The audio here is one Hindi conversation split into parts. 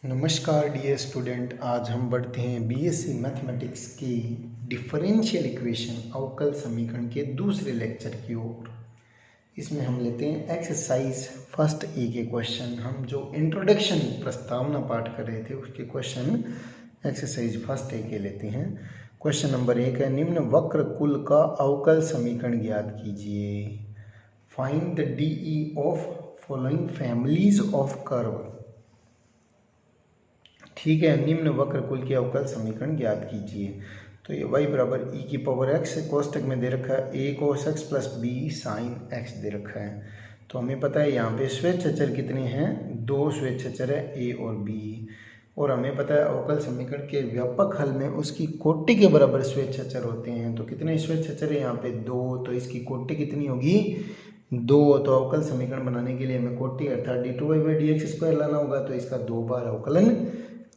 नमस्कार डियर स्टूडेंट, आज हम बढ़ते हैं बीएससी मैथमेटिक्स की डिफरेंशियल इक्वेशन अवकल समीकरण के दूसरे लेक्चर की ओर। इसमें हम लेते हैं एक्सरसाइज फर्स्ट ए के क्वेश्चन। हम जो इंट्रोडक्शन प्रस्तावना पाठ कर रहे थे उसके क्वेश्चन एक्सरसाइज फर्स्ट ए के लेते हैं। क्वेश्चन नंबर 1 है, निम्न वक्र कुल का अवकल समीकरण ज्ञात कीजिए। Find the DE of following families of curve. ठीक है, निम्न वक्र कुल के अवकल समीकरण ज्ञात कीजिए। तो ये y बराबर e की पावर x कोष्टक में दे रखा है a cos x plus b sine x दे रखा है। तो हमें पता है यहाँ पे स्वेच्छाचर कितने हैं, दो स्वेच्छाचर है a और b। और हमें पता है अवकल समीकरण के व्यापक हल में उसकी कोटि के बराबर स्वेच्छाचर होते हैं। तो कितने स्वेच्छाचर है यहाँ पे, दो। तो इसकी कोटि कितनी होगी, दो। तो अवकल समीकरण बनाने के लिए हमें कोटि अर्थात d2y/dx² लाना होगा। तो इसका दो बार अवकलन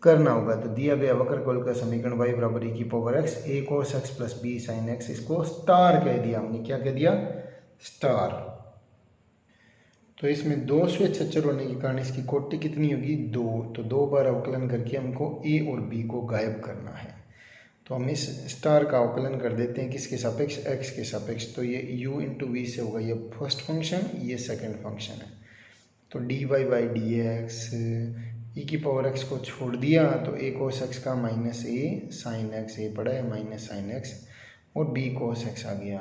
करना होगा। तो दिया गया वक्र कुल का समीकरण y बराबर e की power x a cos x plus b sine x, इसको स्टार कह दिया हमने। क्या कह दिया, स्टार। तो इसमें दो स्वेच्छाचर होने के कारण इसकी कोटि कितनी होगी, दो। तो दो बार अवकलन करके हमको a और b को गायब करना है। तो हम इस स्टार का अवकलन कर देते हैं किसके सापेक्ष, x के सापेक्ष। तो ये u इंटू वी से होगा ये फर्स्ट फंक्शन, ये सेकेंड फंक्शन है। तो dy/dx e की पावर x को छोड़ दिया तो a cos x का माइनस a साइन x, ए पड़ा है माइनस साइन x, और b cos x आ गया।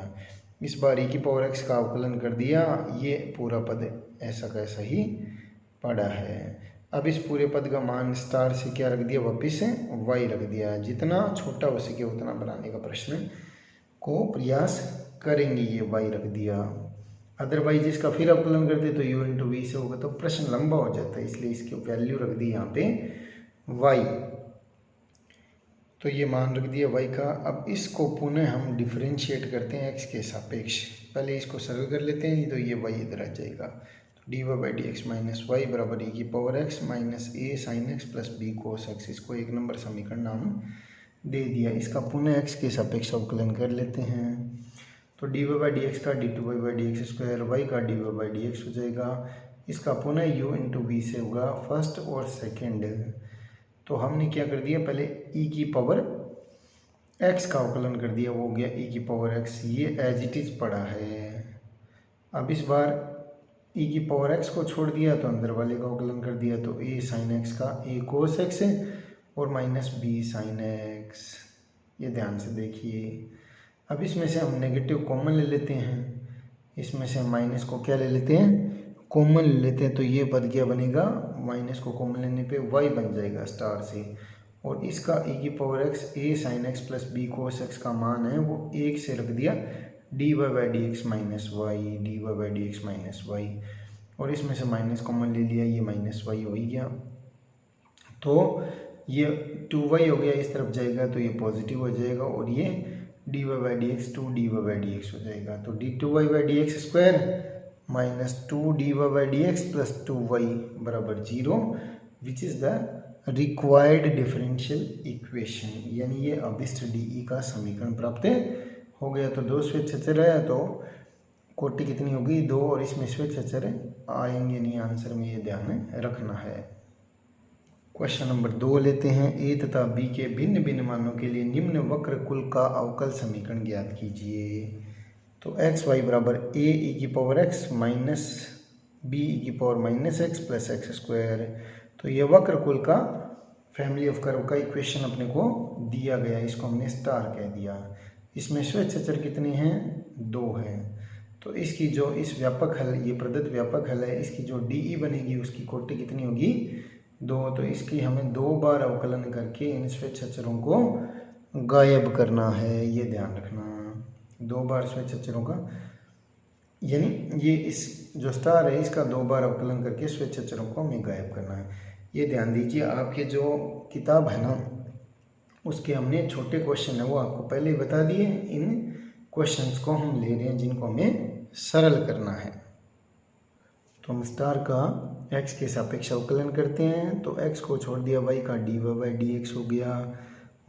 इस बार e की पावर x का अवकलन कर दिया, ये पूरा पद ऐसा का ऐसा ही पड़ा है। अब इस पूरे पद का मान स्टार से क्या रख दिया, वापिस y रख दिया। जितना छोटा हो सके उतना बनाने का प्रश्न को प्रयास करेंगे, ये y रख दिया। अदरवाइज इसका फिर अवकलन करते तो u इंटू वी से होगा, तो प्रश्न लंबा हो जाता है, इसलिए इसकी वैल्यू रख दी यहाँ पे y। तो ये मान रख दिया y का। अब इसको पुनः हम डिफरेंशिएट करते हैं x के सापेक्ष। पहले इसको सरल कर लेते हैं, तो ये y इधर आ जाएगा। तो dy/dx माइनस वाई बराबर e की power x minus a sine x plus b cos x, इसको एक नंबर समीकरण नाम दे दिया। इसका पुनः x के सापेक्ष अवकलन कर लेते हैं। तो dy/dx का d2y/dx², y का dy/dx हो जाएगा। इसका पुनः u इंटू वी से होगा फर्स्ट और सेकेंड। तो हमने क्या कर दिया, पहले e की पावर x का अवकलन कर दिया, वो हो गया e की पावर x, ये एज इट इज पड़ा है। अब इस बार e की पावर x को छोड़ दिया तो अंदर वाले का अवकलन कर दिया, तो a साइन x का a cos x और माइनस b साइन x। ये ध्यान से देखिए। अब इसमें से हम नेगेटिव कॉमन ले लेते हैं, इसमें से हम माइनस को क्या ले लेते हैं, कॉमन ले लेते हैं। तो ये पद क्या बनेगा, माइनस को कॉमन लेने पे y बन जाएगा स्टार से। और इसका e की power x a sine x plus b cos x का मान है वो एक से रख दिया dy/dx minus Y, dy/dx minus Y. और इसमें से माइनस कॉमन ले लिया, ये माइनस वाई हो ही गया। तो ये 2y हो गया, इस तरफ जाएगा तो ये पॉजिटिव हो जाएगा, और ये dy/dx 2dy/dx हो जाएगा। तो d2y/dx² minus 2dy/dx plus 2y बराबर 0, which is the required differential equation. यानी ये अभिष्ट डीई का समीकरण प्राप्त हो गया। तो दो स्वेच्छाचर है तो कोटि कितनी होगी, दो, और इसमें स्वेच्छाचर आएंगे नहीं आंसर में, ये ध्यान रखना है। क्वेश्चन नंबर 2 लेते हैं। a तथा b के भिन्न भिन्न मानों के लिए निम्न वक्र कुल का अवकल समीकरण ज्ञात कीजिए। तो x y बराबर a e की power x minus b e की power minus x plus x²। तो ये वक्र कुल का फैमिली ऑफ कर्व का इक्वेशन अपने को दिया गया, इसको हमने स्टार कह दिया। इसमें स्वेच्छाचर कितने हैं, दो हैं। तो इसकी जो इस व्यापक हल, ये प्रदत्त व्यापक हल है, इसकी जो डीई बनेगी उसकी कोटि कितनी होगी, दो। तो इसकी हमें दो बार अवकलन करके इन स्वेच्छाचरों को गायब करना है, ये ध्यान रखना। दो बार स्वेच्छाचरों का, यानी ये इस जो स्टार है इसका दो बार अवकलन करके स्वेच्छाचरों को हमें गायब करना है। ये ध्यान दीजिए, आपके जो किताब है ना उसके हमने छोटे क्वेश्चन है वो आपको पहले ही बता दिए। इन क्वेश्चंस को हम ले रहे हैं जिनको हमें सरल करना है। तो हम स्टार का x के सापेक्ष अवकलन करते हैं। तो x को छोड़ दिया, y का dy/dx हो गया,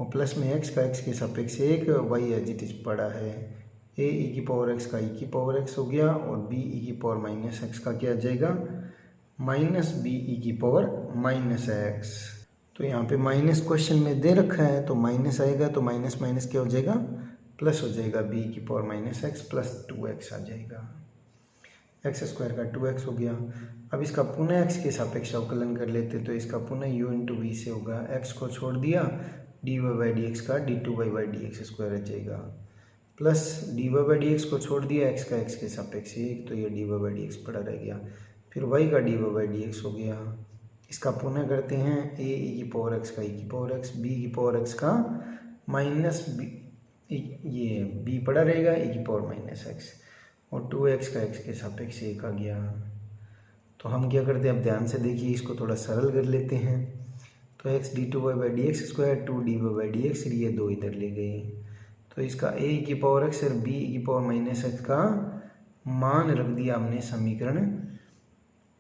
और प्लस में x का x के सापेक्ष एक, y एज इट इज पड़ा है। a e की पावर x का e की पावर x हो गया, और b e की पावर माइनस x का क्या आ जाएगा, माइनस b e की पावर माइनस x। तो यहाँ पे माइनस क्वेश्चन में दे रखा है तो माइनस आएगा, तो माइनस माइनस क्या हो जाएगा, प्लस हो जाएगा, बी की power minus x plus 2x आ जाएगा। एक्स स्क्वायर का 2x हो गया। अब इसका पुनः x के सापेक्ष अवकलन कर लेते, तो इसका पुनः u इंटू वी से होगा, x को छोड़ दिया, D Y by D X का D two Y by D x square आ जाएगा, plus D Y by D X को छोड़ दिया, x का x के सापेक्ष एक, तो ये d Y by D x पड़ा रह गया, फिर y का d Y by D x हो गया। इसका पुनः करते हैं, a e की पावर x का e की पावर x, b की पावर x का माइनस b, ये b पड़ा रहेगा, e की पावर माइनस x, और 2x का x के सापेक्ष एक आ गया। तो हम क्या करते हैं, अब ध्यान से देखिए, इसको थोड़ा सरल कर लेते हैं। तो x D two Y by D x square 2 D Y by D x, ये दो इधर ले गए, तो इसका a की पावर x और b की पावर माइनस x का मान रख दिया हमने समीकरण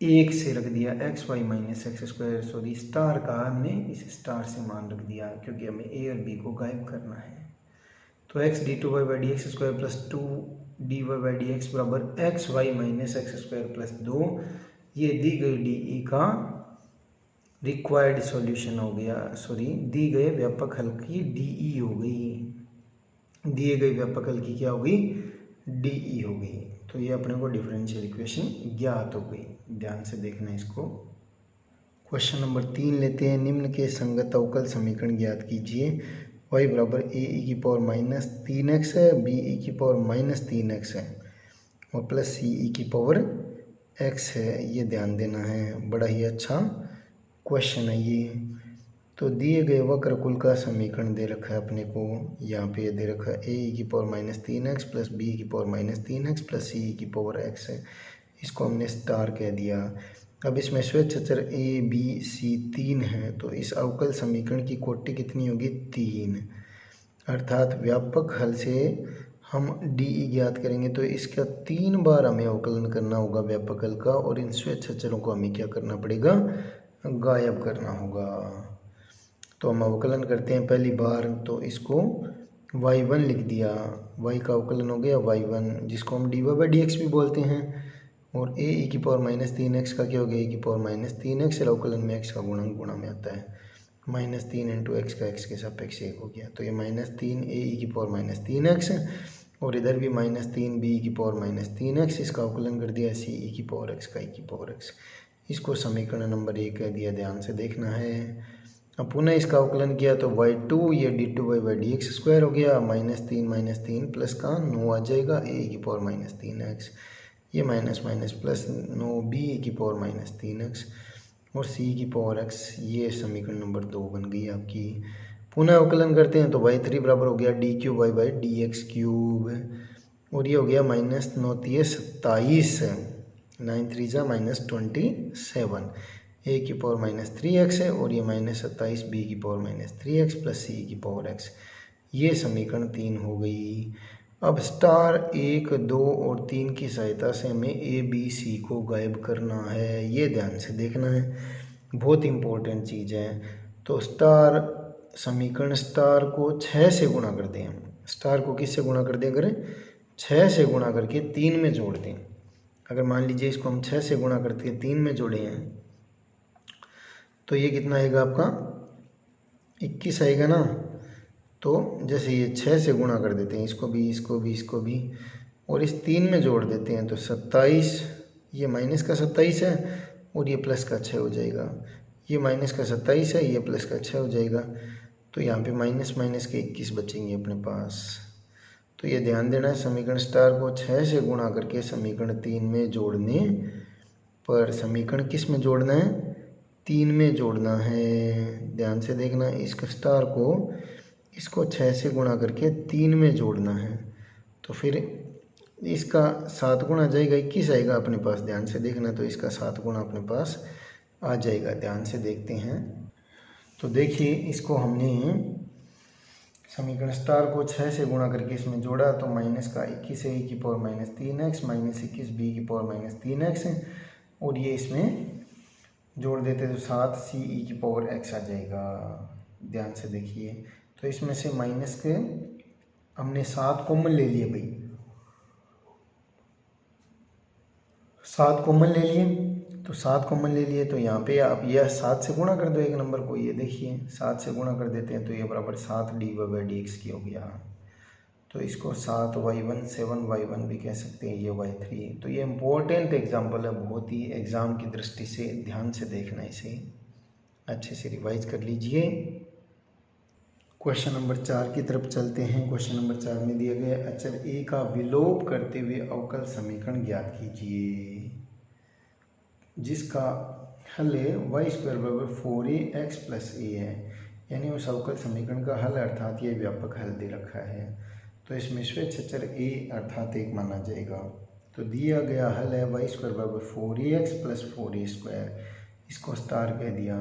एक से रख दिया, x Y minus x square, sorry star का हमने इस स्टार से मान रख दिया क्योंकि हमें a और b को गायब करना है। तो x D two Y by D x square plus 2 D Y by D X बराबर X Y minus x square plus 2, ये दी गई डी ई का रिक्वायर्ड सॉल्यूशन हो गया, सॉरी दी गए व्यापक हल की डी ई हो गई, दिए गए व्यापक हल की क्या हो गई, डी ई हो गई। तो ये अपने को डिफरेंशियल इक्वेशन ज्ञात हो गई। ध्यान से देखना इसको। क्वेश्चन नंबर 3 लेते हैं, निम्न के संगत अवकल समीकरण ज्ञात कीजिए। y बराबर ए ई की पावर माइनस 3x है, बी ई की पावर माइनस 3x है और प्लस सी ई की पावर x है। ये ध्यान देना है, बड़ा ही अच्छा क्वेश्चन है ये। तो दिए गए वक्रकुल का समीकरण दे रखा है अपने को, यहाँ पे दे रखा है ए ई की power minus 3x plus B की power minus 3x plus C e की पावर x है, इसको हमने स्टार कह दिया। अब इसमें स्वेच्छाचार ए बी सी 3 है, तो इस अवकल समीकरण की कोटि कितनी होगी, 3, अर्थात व्यापक हल से हम डी ई ज्ञात करेंगे तो इसका 3 बार हमें अवकलन करना होगा व्यापक हल का, और इन स्वेच्छाचारों को हमें क्या करना पड़ेगा, गायब करना होगा। तो हम अवकलन करते हैं पहली बार, तो इसको y1 लिख दिया, y का अवकलन हो गया y1, जिसको हम d Y by D x भी बोलते हैं, और ए ई की पावर माइनस 3x का क्या हो गया, ए की पावर माइनस 3x, अवकलन में x का गुणन गुणा में आता है, माइनस 3 इंटू एक्स का x के सापेक्ष 1 हो गया। तो ये माइनस 3 ए ई की पावर माइनस 3x, और इधर भी माइनस 3 बी की पावर माइनस 3x, इसका अवकलन कर दिया सी ई की पावर x का ई की पावर x, इसको समीकरण नंबर 1 कह दिया। ध्यान से देखना है। अब पुनः इसका अवकलन किया तो y2 ये d two Y by D x square हो गया, माइनस 3 प्लस का 9 आ जाएगा, ए की पावर माइनस 3x, ये माइनस माइनस प्लस 9 बी की पावर माइनस 3x और सी की पावर x, ये समीकरण नंबर 2 बन गई आपकी। पुनः अवकलन करते हैं तो y3 बराबर हो गया d cube y by D x cube, और ये हो गया माइनस 9 3 27, 9 3 माइनस 27, ए की पावर माइनस 3x है, और ये माइनस 27 बी की पावर माइनस 3x प्लस सी की पावर x, ये समीकरण 3 हो गई। अब स्टार 1 2 और 3 की सहायता से हमें ए बी सी को गायब करना है, ये ध्यान से देखना है, बहुत इम्पोर्टेंट चीज़ है। तो स्टार समीकरण स्टार को 6 से गुणा कर दें, हम स्टार को किससे गुणा कर दें, अगर 6 से गुणा करके 3 में जोड़ दें, अगर मान लीजिए इसको हम 6 से गुणा करके 3 में जोड़े हैं तो ये कितना आएगा आपका 21 आएगा ना। तो जैसे ये 6 से गुणा कर देते हैं, इसको भी इसको भी इसको भी, और इस 3 में जोड़ देते हैं तो 27, ये माइनस का 27 है और ये प्लस का 6 हो जाएगा, ये माइनस का 27 है, ये प्लस का 6 हो जाएगा, तो यहाँ पे माइनस माइनस के 21 बचेंगे अपने पास। तो ये ध्यान देना है, समीकरण स्टार को 6 से गुणा करके समीकरण 3 में जोड़ने पर, समीकरण किस में जोड़ना है, 3 में जोड़ना है। ध्यान से देखना, इस स्टार को इसको 6 से गुणा करके 3 में जोड़ना है, तो फिर इसका 7 गुणा जाएगा, 21 आएगा अपने पास। ध्यान से देखना, तो इसका 7 गुणा अपने पास आ जाएगा। ध्यान से देखते हैं, तो देखिए इसको हमने समीकरण स्टार को 6 से गुणा करके इसमें जोड़ा तो माइनस का 21 ए की power minus 3x minus 21 B की पावर माइनस 3x, और ये इसमें जोड़ देते तो 7 सी ई की पावर x आ जाएगा। ध्यान से देखिए, तो इसमें से माइनस के हमने 7 कॉमन ले लिए भाई, 7 कॉमन ले लिए, तो 7 कॉमन ले लिए, तो यहाँ पे आप यह 7 से गुणा कर दो एक नंबर को, ये देखिए 7 से गुणा कर देते हैं तो ये बराबर 7 dy/dx की हो गया। तो इसको 7y1 7y1 भी कह सकते हैं, ये y3। तो ये इम्पोर्टेंट एग्जाम्पल है, बहुत ही एग्ज़ाम की दृष्टि से ध्यान से देखना, इसे अच्छे से रिवाइज कर लीजिए। क्वेश्चन नंबर 4 की तरफ चलते हैं। क्वेश्चन नंबर 4 में दिया गया अचर a का विलोप करते हुए अवकल समीकरण ज्ञात कीजिए, जिसका हल है y² बराबर 4ax + a है। यानी उस अवकल समीकरण का हल अर्थात ये व्यापक हल दे रखा है, तो इसमें स्वेच्छ अचर a अर्थात 1 माना जाएगा। तो दिया गया हल है y² बराबर 4ax + 4a², इसको स्टार कह दिया।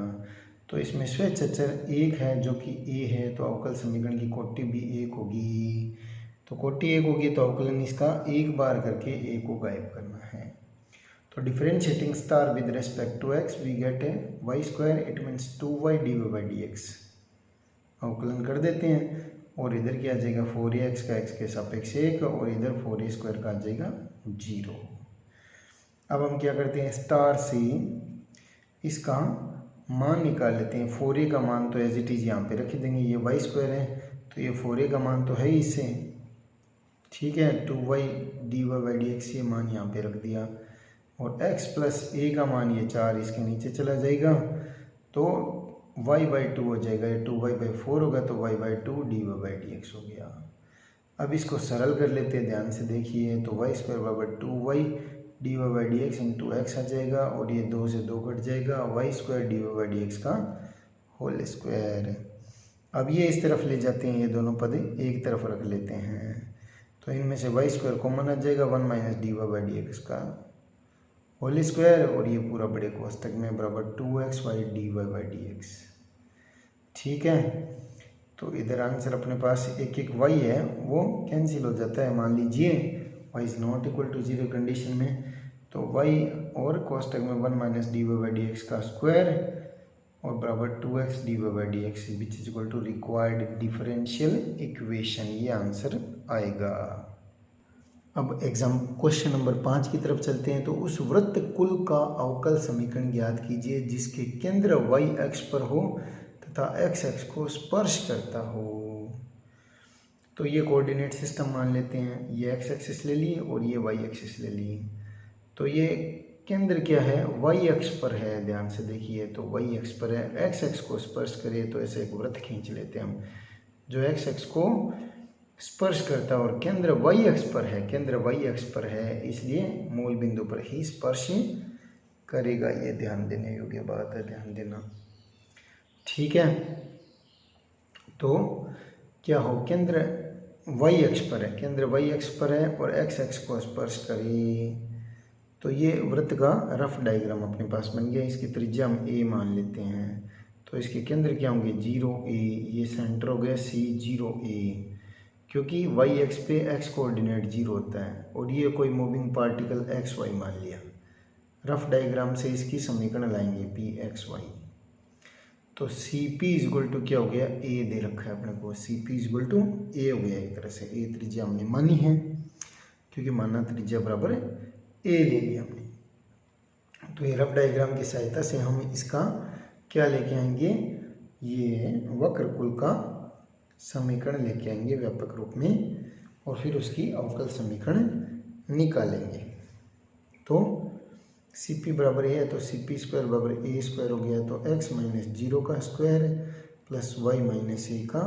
तो इसमें स्वेच्छ अचर 1 है जो कि a है, तो अवकल समीकरण की कोटि भी 1 होगी। तो कोटि 1 होगी तो अवकलन इसका एक बार करके a को गायब करना है। तो differentiating star with respect to x we get a y², it means 2y dy/dx। अवकलन कर देते हैं और इधर क्या आ जाएगा 4ax का x के सापेक्ष 1 और इधर 4a² का आ जाएगा 0। अब हम क्या करते हैं, स्टार से इसका मान निकाल लेते हैं। 4a का मान तो एज इट इज़ यहाँ पे रख देंगे, ये y² है तो ये 4a का मान तो है ही इससे, ठीक है। 2y dy/dx ये मान यहाँ पे रख दिया और x + a का मान ये 4 इसके नीचे चला जाएगा, तो y/2 हो जाएगा, ये 2y/4 होगा तो y/2 dy/dx हो गया। अब इसको सरल कर लेते हैं, ध्यान से देखिए। तो y² बराबर 2y dy/dx इंटू x आ जाएगा और ये 2 से 2 कट जाएगा, y² dy/dx का होल स्क्वायर। अब ये इस तरफ ले जाते हैं, ये दोनों पद एक तरफ रख लेते हैं, तो इनमें से y² कॉमन आ जाएगा, 1 - dy/dx का होल स्क्वायर और ये पूरा बड़े कोष्टक में बराबर 2xy dy/dx, ठीक है। तो इधर आंसर अपने पास एक y है वो कैंसिल हो जाता है, मान लीजिए y is not equal to 0 condition में, तो y और कोष्टक में 1 - dy/dx का स्क्वायर और बराबर 2x dy/dx which is equal to required differential equation, ये आंसर आएगा। अब एग्जाम क्वेश्चन नंबर 5 की तरफ चलते हैं। तो उस वृत्त कुल का अवकल समीकरण ज्ञात कीजिए जिसके केंद्र y अक्ष पर हो तथा x अक्ष को स्पर्श करता हो। तो ये कोऑर्डिनेट सिस्टम मान लेते हैं, ये x एक्सिस ले लिए और ये y एक्सिस ले लिए। तो ये केंद्र क्या है, y अक्ष पर है, ध्यान से देखिए। तो y अक्ष पर है, x अक्ष को स्पर्श करे, तो ऐसे एक वृत्त खींच लेते हैं हम जो x अक्ष को स्पर्श करता है और केंद्र y अक्ष पर है, केंद्र y अक्ष पर है, इसलिए मूल बिंदु पर ही स्पर्श करेगा। ये ध्यान देने योग्य बात है, ध्यान देना, ठीक है। तो क्या हो, केंद्र y अक्ष पर है, केंद्र y अक्ष पर है और x अक्ष को स्पर्श करे, तो ये वृत्त का रफ डायग्राम अपने पास बन गया। इसकी त्रिज्या हम a मान लेते हैं, तो इसके केंद्र क्या होंगे 0a, ये सेंटर हो गया C 0a, क्योंकि y अक्ष पे x कोऑर्डिनेट 0 होता है और ये कोई मूविंग पार्टिकल xy मान लिया। रफ डायग्राम से इसकी समीकरण लाएंगे pxy, तो Cp इज इक्वल टू क्या हो गया, a दे रखा है अपने को, Cp is equal to a हो गया। एक तरह से a त्रिज्या हमने मानी है, क्योंकि माना त्रिज्या बराबर a ले लिया हमने। तो ये रफ डायग्राम की सहायता से हम इसका क्या लेके आएंगे, ये वक्रकुल का समीकरण लेके आएंगे व्यापक रूप में और फिर उसकी अवकल समीकरण निकालेंगे। तो Cp बराबर है, तो Cp² बराबर a² हो गया, तो x - 0 का स्क्वायर प्लस y - a का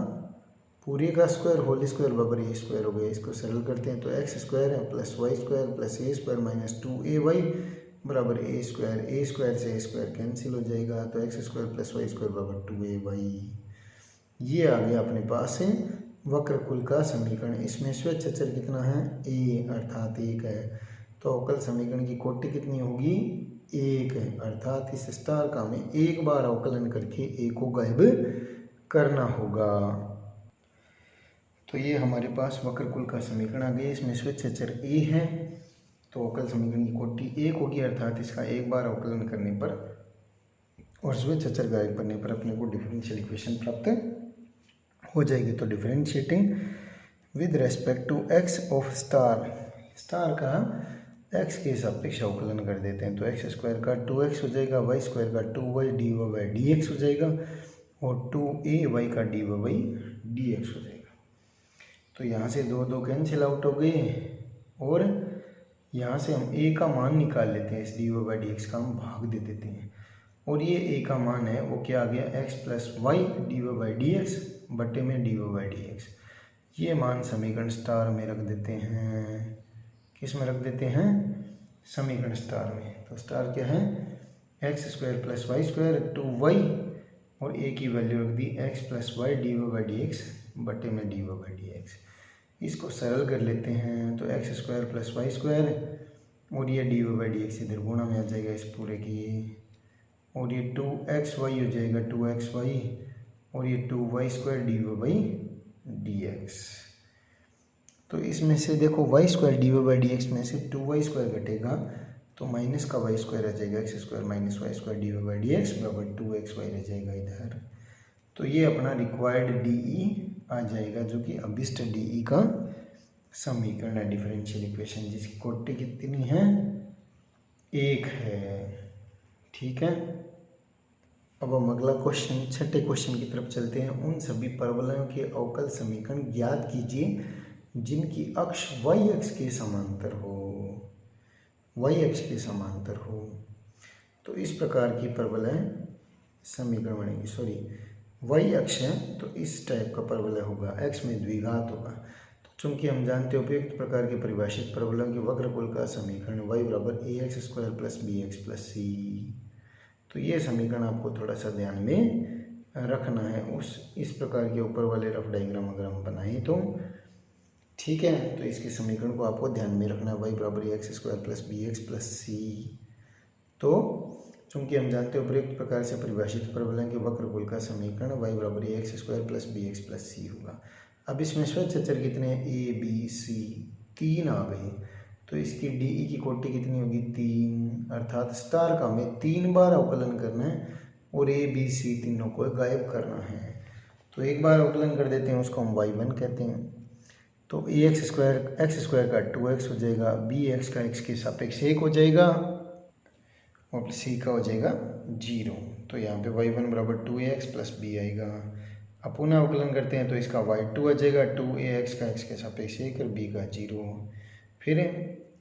पूरे का स्क्वायर होल स्क्वायर बराबर a² हो गया। इसको सरल करते हैं तो x² plus y² plus a² - 2ay बराबर a², a² से a² कैंसिल हो जाएगा, तो x² प्लस y² बराबर 2ay। ये आ गया अपने पास है वक्रकुल का समीकरण। इसमें स्वेच्छ अचर कितना है, a अर्थात 1 है, तो अवकल समीकरण की कोटि कितनी होगी, 1 है, अर्थात इस स्टार का हमें एक बार अवकलन करके a को गायब करना होगा। तो ये हमारे पास वक्रकुल का समीकरण आ गया। इसमें स्वेच्छ अचर a है, तो अवकल समीकरण की कोटि 1 होगी, अर्थात इसका एक बार अवकलन करने पर और स्वेच्छ अचर गायब करने पर अपने को डिफरेंशियल इक्वेशन प्राप्त हो जाएगी। तो differentiating with respect to x of star, star का एक्स के सापेक्ष अवकलन कर देते हैं। तो एक्स स्क्वायर का 2x हो जाएगा, वाई स्क्वायर का 2y dy/dx हो जाएगा और 2ay का dy/dx हो जाएगा। तो यहाँ से दो दो कैंसिल आउट हो गए और यहाँ से हम a का मान निकाल लेते हैं। इस dy/dx का हम भाग दे देते हैं और ये a का मान है वो क्या आ गया, x + y dy/dx बटे में dy/dx। ये मान समीकरण स्टार में रख देते हैं। किस में रख देते हैं? समीकरण स्टार में। तो स्टार क्या है, x² + y² 2y और a की वैल्यू रख दी x + y dy/dx बटे में dy/dx। इसको सरल कर लेते हैं। तो x² + y² और ये dy/dx इधर गुणा में आ जाएगा इस पूरे की, और ये 2xy हो जाएगा 2xy और ये 2y² dy/dx। तो इसमें से देखो y² dy/dx में से 2y² घटेगा तो माइनस का y² रह जाएगा, x² - y² dy/dx बराबर 2xy रह जाएगा इधर। तो ये अपना रिक्वायर्ड DE आ जाएगा जो कि अभिष्ट DE का समीकरण है, डिफरेंशियल इक्वेशन, जिसकी कोटि कितनी है, 1 है। ठीक है, अब हम अगला क्वेश्चन, छठे क्वेश्चन की तरफ चलते हैं। उन सभी परवलयों के अवकल समीकरण ज्ञात कीजिए जिनकी अक्ष y अक्ष के समांतर हो, y अक्ष के समांतर हो। तो इस प्रकार की परवलय समीकरण बनेगी। सॉरी, y अक्ष है तो इस टाइप का परवलय होगा, x में द्विघात होगा। तो चूंकि हम जानते हैं उपयुक्त प्रकार के परिभाषित परवलयों के वक्रकुल का समीकरण y = ax² + bx + c। तो ये समीकरण आपको थोड़ा सा ध्यान में रखना है। इस प्रकार के ऊपर वाले रफ डायग्राम अगर हम बनाएं तो ठीक है, तो इसके समीकरण को आपको ध्यान में रखना है, y = ax² + bx + c। तो चूंकि हम जानते हैं उपयुक्त प्रकार से परिभाषित परवलयों के वक्रकुल का समीकरण y = ax² + bx + c होगा। अब इसमें स्वच्छर कितने हैं, a b c 3 आ गए। तो इसकी DE की कोटि कितनी होगी, 3, अर्थात स्टार का हमें 3 बार अवकलन करना है और a b c तीनों को गायब करना है। तो एक बार अवकलन कर देते हैं, उसको हम y1 कहते हैं। तो x² का 2x हो जाएगा, bx का x के सापेक्ष 1 हो जाएगा और c का हो जाएगा 0। तो यहाँ पे y1 = 2ax + b आएगा। अब पुनः अवकलन करते हैं तो इसका y2 आ जाएगा, 2ax का x के सापेक्ष 1 और b का 0। फिर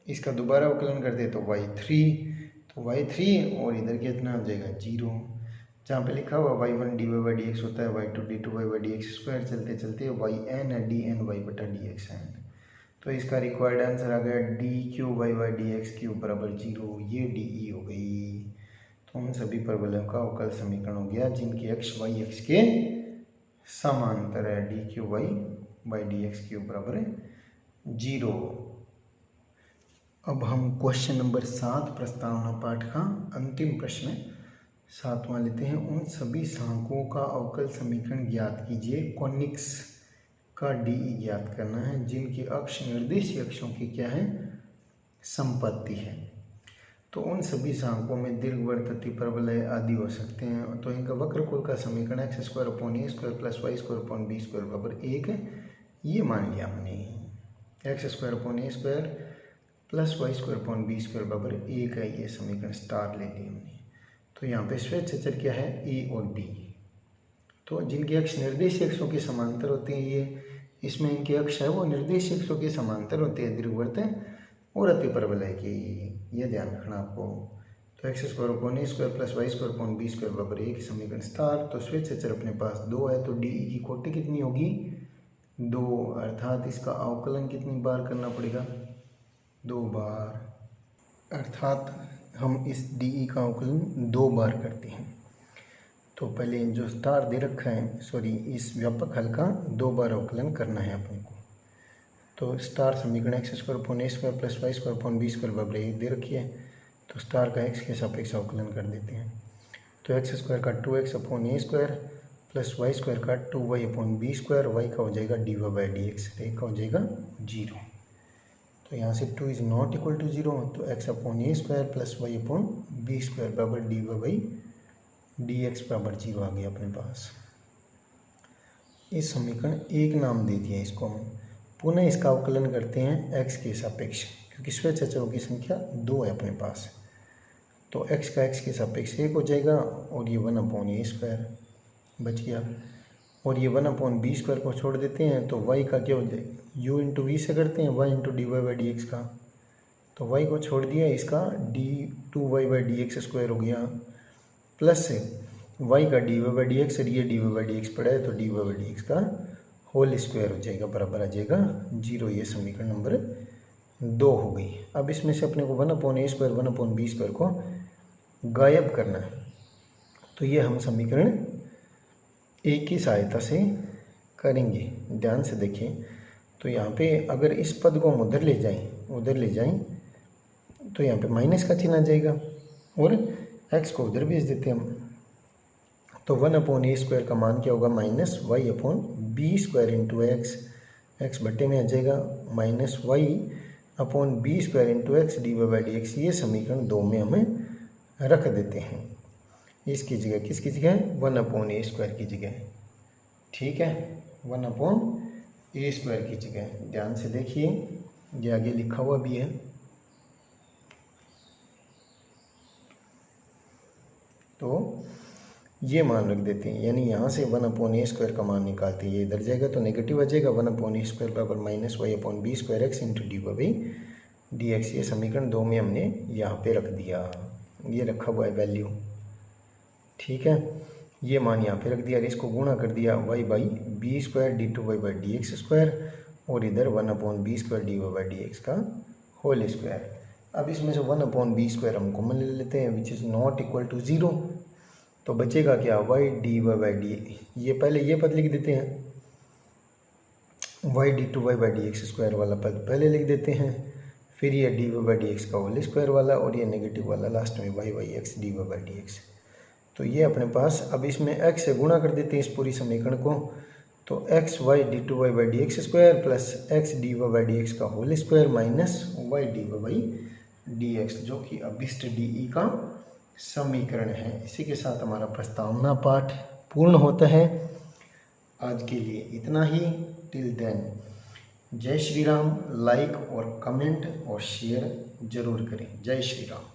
इसका दोबारा अवकलन करते हैं तो y3, तो y3 और इधर कितना हो जाएगा 0। जहाँ पे लिखा हुआ y1 dy/dx होता है, y2 d2y/dx², चलते चलते yn है dny/dxn। तो इसका रिक्वायर्ड आंसर आ गया d3y/dx³ = 0। ये DE हो गई। तो उन सभी परवलयों का अवकल समीकरण हो गया जिनकी अक्ष y अक्ष के समांतर है, d3y/dx³ = 0। अब हम क्वेश्चन नंबर 7 प्रस्तावना पाठ का अंतिम प्रश्न 7वां लेते हैं। उन सभी सांकों का अवकल समीकरण ज्ञात कीजिए। कॉनिक्स का DE ज्ञात करना है जिनकी अक्ष निर्देशीय अक्षों की क्या है, संपत्ति है। तो उन सभी सांकों में दीर्घवृत्त, अतिपरवलय आदि हो सकते हैं। तो इनका वक्रकुल का समीकरण x² / a² + y² / b² बराबर 1 है। ये मान लिया हमने, x² / a² + y² / b² बराबर 1 है। ये समीकरण स्टार ले लिया हमने। तो यहाँ पे स्वच्छर क्या है, a और b। तो जिनके अक्ष निर्देशीय अक्षों के समांतर होते हैं, ये इसमें इनके अक्ष है वो निर्देशीय अक्षों के समांतर होते हैं, दीर्घवृत्त और अतिपरवलय की, ये ध्यान रखना आपको। तो x² / a² + y² / b² बराबर 1 समीकरण स्टार। तो स्वच्छर अपने पास 2 है, तो DE की कोटि कितनी होगी, 2, अर्थात इसका अवकलन कितनी बार करना पड़ेगा, 2 बार, अर्थात हम इस DE का अवकलन 2 बार करते हैं। तो पहले जो स्टार दे रखा है, सॉरी, इस व्यापक हल का 2 बार अवकलन करना है अपने को। तो स्टार समीकरण x² / a² + y² / b² बराबर 1 दे रखी है। तो स्टार का x के सापेक्ष अवकलन कर देते हैं। तो x² का 2x/a² + y² का 2y/b², y का हो जाएगा dy/dx, a का हो जाएगा 0। तो यहाँ से 2 = 0, तो x/a² + y/b² बराबर dy/dx बराबर 0 आ गया अपने पास। इस समीकरण 1 नाम दे दिया इसको हम। पुनः इसका अवकलन करते हैं x के सापेक्ष। क्योंकि स्वेच्छ अचरों की संख्या 2 है अपने पास। तो x का x के सापेक्ष 1 हो जाएगा और ये 1/a² बच गया। और ये 1/b² को छोड़ देते हैं तो y का क्या हो जाएगा, u इंटू वी से करते हैं y इंटू dy/dx का, तो y को छोड़ दिया, इसका d2y/dx² हो गया, प्लस y का dy/dx और ये dy/dx पड़ा है तो dy/dx का होल स्क्वायर हो जाएगा, बराबर आ जाएगा 0। ये समीकरण नंबर 2 हो गई। अब इसमें से अपने को 1/a² 1/b² को गायब करना है, तो ये हम समीकरण 1 की सहायता से करेंगे। ध्यान से देखें, तो यहाँ पे अगर इस पद को हम उधर ले जाएं तो यहाँ पे माइनस का चिन्ह आ जाएगा और x को उधर भेज देते हैं हम, तो 1/a² का मान क्या होगा, -y/b² इंटू x बट्टे में आ जाएगा -y/b² इंटू x dy/dx। ये समीकरण 2 में हमें रख देते हैं, इसकी जगह किसकी जगह, 1/a² की जगह, ठीक है, 1/a² की जगह। ध्यान से देखिए, ये आगे लिखा हुआ भी है, तो ये मान रख देते हैं, यानी यहाँ से 1/a² का मान निकालते हैं, ये इधर जाएगा तो नेगेटिव आ जाएगा, 1/a² बराबर -y/b² x इंटू dy/dx। ये समीकरण 2 में हमने यहाँ पे रख दिया, ये रखा हुआ है वैल्यू, ठीक है, ये मान यहाँ पे रख दिया और इसको गुणा कर दिया y/b² d2y/dx² और इधर 1/b² dy/dx का होल स्क्वायर। अब इसमें से 1/b² हम कॉमन ले लेते हैं, which is not equal to 0, तो बचेगा क्या, y dy/d, ये पहले ये पद लिख देते हैं, y d2y/dx² वाला पद पहले लिख देते हैं, फिर ये dy/dx का होल स्क्वायर वाला और ये नेगेटिव वाला लास्ट में y/x dy/dx। तो ये अपने पास, अब इसमें x से गुणा कर देते हैं इस पूरी समीकरण को, तो xy d2y/dx² plus x dy/dx का whole square minus y dy/dx, जो कि अभिष्ट DE का समीकरण है। इसी के साथ हमारा प्रस्तावना पाठ पूर्ण होता है। आज के लिए इतना ही, टिल देन जय श्री राम। लाइक और कमेंट और शेयर जरूर करें। जय श्री राम।